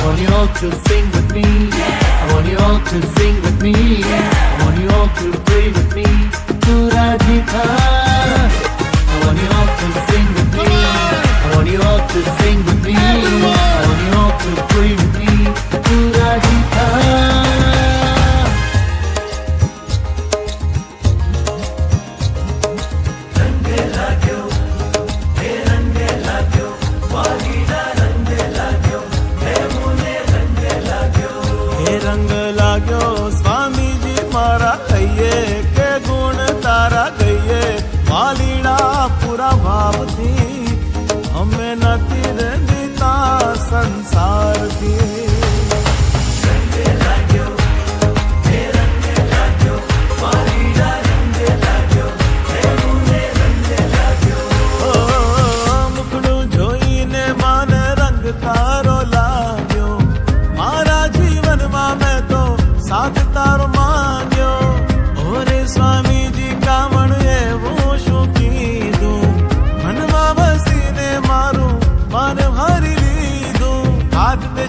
want you all to sing with me. I want you all to sing with me. I want you all to pray with me. Tu Radhika. I want you all to sing with me. I want you all to sing with me. I want you all to pray with me. Tu Radhika. रंग लाग्यो स्वामी जी मारा गईए के गुण तारा गईए मालीड़ा पूरा भाव थी हमें नती दीता संसार थी मुखड़ू जोईने मान रंग तारो लाग्यो मारा जीवन मैं तो साथ तारो मांग्यो ओरे स्वामी जी का मन एवं शू कीधु मनमा बसीने मारू मन भरी लीधु हाथ ते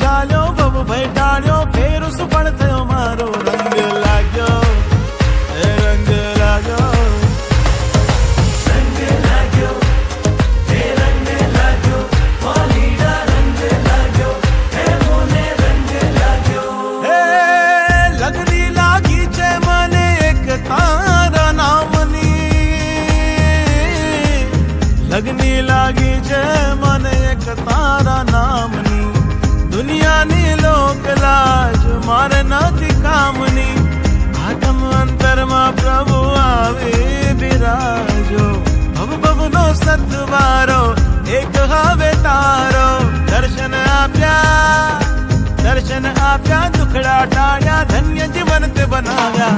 जाल्यो बबू भाई डाल्यो फेर उस पण थयो मारो रंग लाग्यो रंग लाग्यो लगनी लागी छे मने एक तारा नामनी लगनी लागी छे मने एक तारा नामनी दुनिया नी लोक लाज मारे नाथी कामनी आत्म अंतर मा प्रभु आवे बिराजो भव भव नो सतवारो एक हावे तारो दर्शन आप्या दुखड़ा टाळ्या धन्य जीवन ते बनाव्या